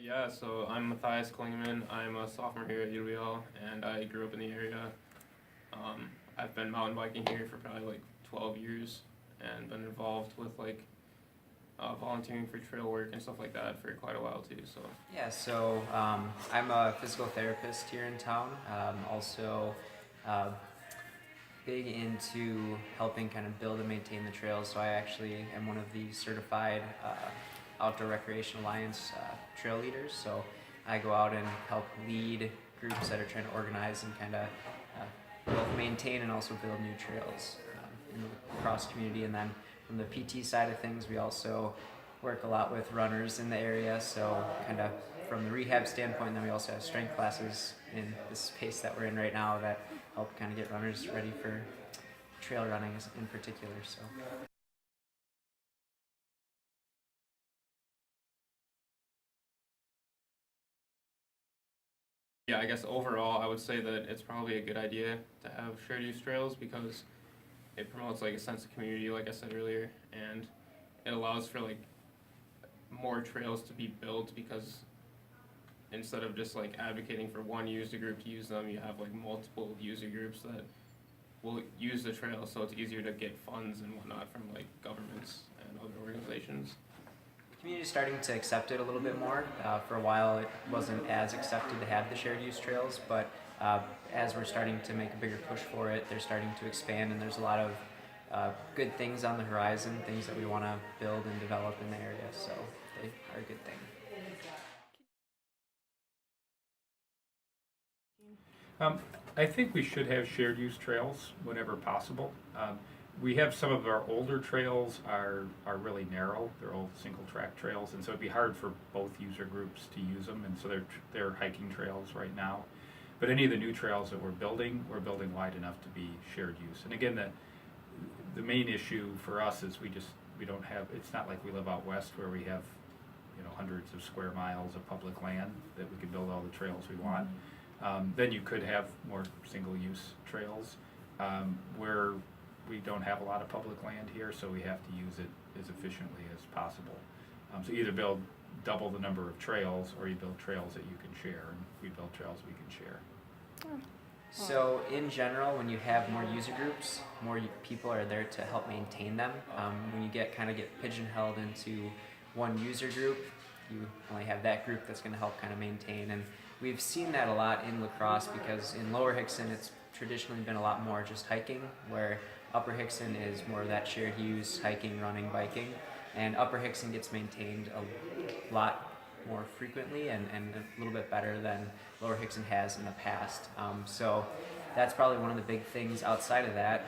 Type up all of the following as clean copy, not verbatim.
Yeah, so I'm Matthias Klingman. I'm a sophomore here at UWL, and I grew up in the area. I've been mountain biking here for probably like 12 years, and been involved with like volunteering for trail work and stuff like that for quite a while too. So I'm a physical therapist here in town. Also, uh, big into helping kind of build and maintain the trails. So I actually am one of the certified Outdoor Recreation Alliance trail leaders. So I go out and help lead groups that are trying to organize and kind of both maintain and also build new trails in the cross community. And then from the PT side of things, we also work a lot with runners in the area. So kind of from the rehab standpoint, then we also have strength classes in the space that we're in right now that help kind of get runners ready for trail running in particular. So yeah, I guess overall I would say that it's probably a good idea to have shared use trails because it promotes like a sense of community, like I said earlier, and it allows for like more trails to be built because instead of just like advocating for one user group to use them, you have like multiple user groups that will use the trail, so it's easier to get funds and whatnot from like governments and other organizations. the community is starting to accept it a little bit more. For a while, it wasn't as accepted to have the shared use trails, but as we're starting to make a bigger push for it, they're starting to expand, and there's a lot of good things on the horizon, things that we want to build and develop in the area. So they are a good thing. Um, I think we should have shared use trails whenever possible. We have some of our older trails are really narrow. They're old single track trails, and so it'd be hard for both user groups to use them. And so they're hiking trails right now. But any of the new trails that we're building wide enough to be shared use. And again, the main issue for us is we don't have. It's not like we live out west where we have hundreds of square miles of public land that we can build all the trails we want. Then you could have more single-use trails where we don't have a lot of public land here, so we have to use it as efficiently as possible. So either build double the number of trails, or you build trails that you can share, and we build trails we can share. So in general, when you have more user groups, more people are there to help maintain them. When you get pigeonholed into one user group, you only have that group that's going to help kind of maintain. And we've seen that a lot in La Crosse because in Lower Hickson, it's traditionally been a lot more just hiking, where Upper Hickson is more of that shared use, hiking, running, biking. And Upper Hickson gets maintained a lot more frequently and a little bit better than Lower Hickson has in the past. So that's probably one of the big things outside of that.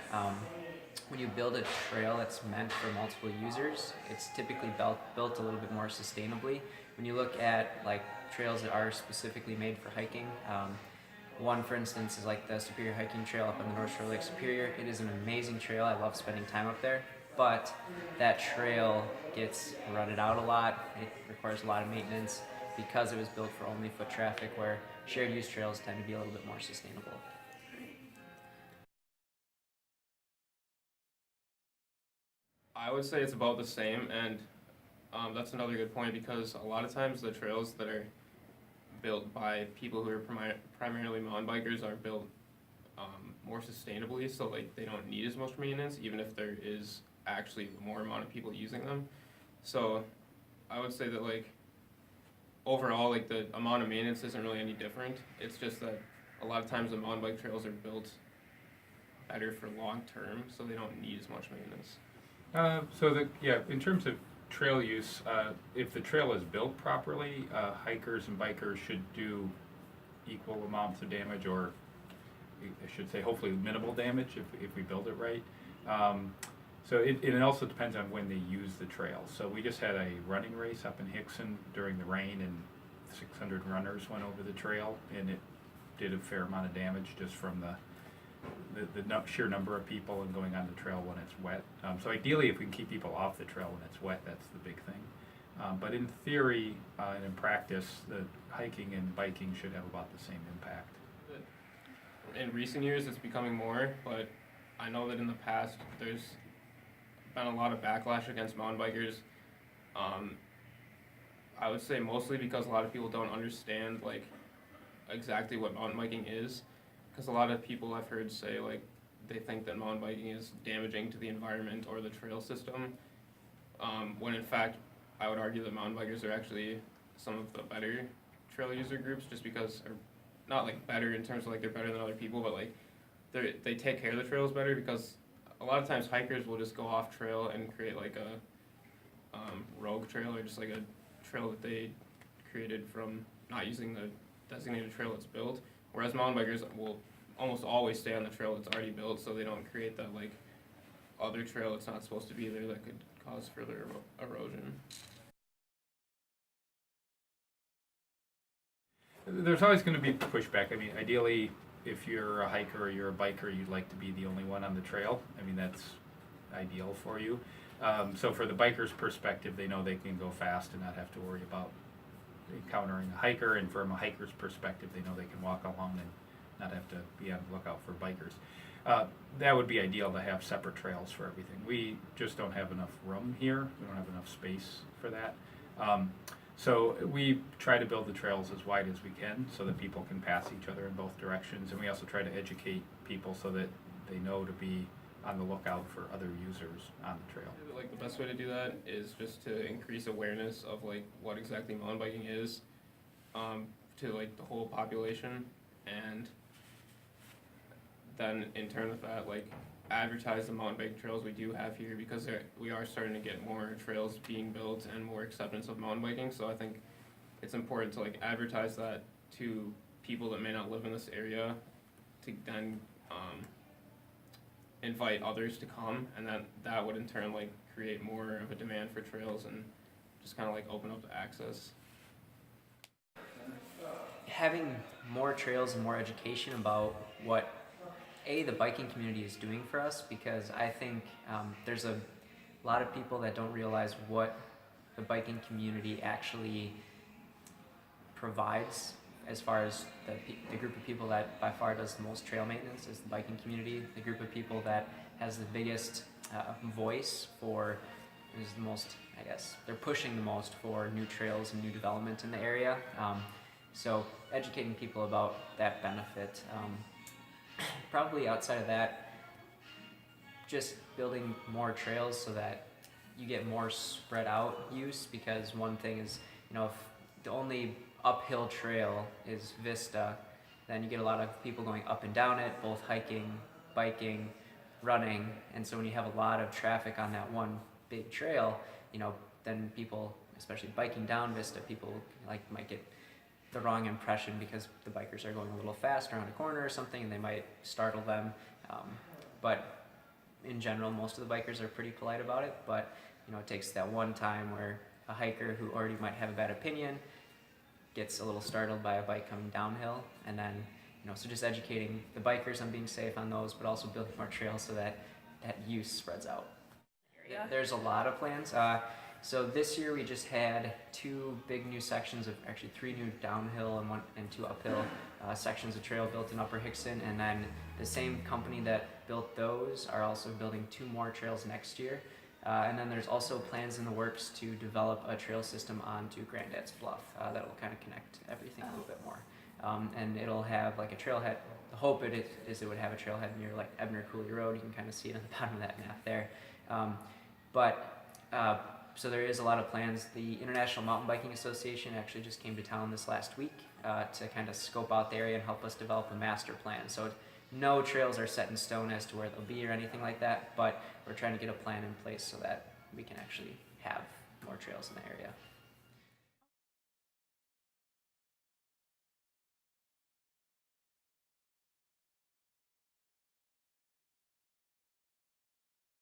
When you build a trail that's meant for multiple users, it's typically built a little bit more sustainably. When you look at like trails that are specifically made for hiking, one for instance is like the Superior Hiking Trail up on the North Shore Lake Superior. It is an amazing trail. I love spending time up there, but that trail gets rutted out a lot. It requires a lot of maintenance because it was built for only foot traffic, where shared use trails tend to be a little bit more sustainable. I would say it's about the same, and that's another good point because a lot of times the trails that are built by people who are primarily mountain bikers are built more sustainably, so like they don't need as much maintenance, even if there is actually more amount of people using them. So I would say that like overall, like the amount of maintenance isn't really any different. It's just that a lot of times the mountain bike trails are built better for long term, so they don't need as much maintenance. In terms of trail use, if the trail is built properly, hikers and bikers should do equal amounts of damage, or I should say hopefully minimal damage if we build it right. It also depends on when they use the trail. So we just had a running race up in Hickson during the rain, and 600 runners went over the trail, and it did a fair amount of damage just from the sheer number of people and going on the trail when it's wet. So ideally, if we can keep people off the trail when it's wet, that's the big thing. But in theory and in practice, the hiking and biking should have about the same impact. In recent years, it's becoming more, but I know that in the past, there's been a lot of backlash against mountain bikers. I would say mostly because a lot of people don't understand like exactly what mountain biking is, because a lot of people I've heard say like they think that mountain biking is damaging to the environment or the trail system, when in fact I would argue that mountain bikers are actually some of the better trail user groups, just because, or not like better in terms of like they're better than other people, but like they take care of the trails better, because a lot of times hikers will just go off trail and create like a rogue trail, or just like a trail that they created from not using the designated trail that's built, whereas mountain bikers will almost always stay on the trail that's already built, so they don't create that like other trail that's not supposed to be there that could cause further erosion. There's always going to be pushback. I mean, ideally, if you're a hiker or you're a biker, you'd like to be the only one on the trail. I mean, that's ideal for you. So for the biker's perspective, they know they can go fast and not have to worry about encountering a hiker, and from a hiker's perspective, they know they can walk along and not have to be on the lookout for bikers. That would be ideal, to have separate trails for everything. We just don't have enough room here. We don't have enough space for that. So we try to build the trails as wide as we can so that people can pass each other in both directions, and we also try to educate people so that they know to be on the lookout for other users on the trail. Like the best way to do that is just to increase awareness of like what exactly mountain biking is, to like the whole population, and then in turn with that, like advertise the mountain biking trails we do have here, because we are starting to get more trails being built and more acceptance of mountain biking. So I think it's important to like advertise that to people that may not live in this area, to then invite others to come, and then that would in turn like create more of a demand for trails and just kind of like open up the access. Having more trails and more education about what the biking community is doing for us, because I think there's a lot of people that don't realize what the biking community actually provides, as far as the group of people that by far does the most trail maintenance is the biking community. The group of people that has the biggest voice for, is the most, I guess, they're pushing the most for new trails and new development in the area. So educating people about that benefit. Probably outside of that, just building more trails so that you get more spread out use, because one thing is, you know, if the only uphill trail is Vista, then you get a lot of people going up and down it, both hiking, biking, running, and so when you have a lot of traffic on that one big trail, you know, then people, especially biking down Vista, people like might get the wrong impression because the bikers are going a little fast around a corner or something, and they might startle them. But in general, most of the bikers are pretty polite about it, but you know, it takes that one time where a hiker who already might have a bad opinion gets a little startled by a bike coming downhill, and then, you know, so just educating the bikers on being safe on those, but also building more trails so that that use spreads out. Yeah. There's a lot of plans. So this year we just had 2 big new sections of, actually 3 new downhill and 2 uphill sections of trail built in Upper Hickson, and then the same company that built those are also building 2 more trails next year. And then there's also plans in the works to develop a trail system onto Granddad's Bluff that will kind of connect everything a little bit more. And it'll have like a trailhead. The hope is it would have a trailhead near like Ebner Cooley Road. You can kind of see it on the bottom of that map there. So there is a lot of plans. The International Mountain Biking Association actually just came to town this last week to kind of scope out the area and help us develop a master plan. So no trails are set in stone as to where they'll be or anything like that, but we're trying to get a plan in place so that we can actually have more trails in the area.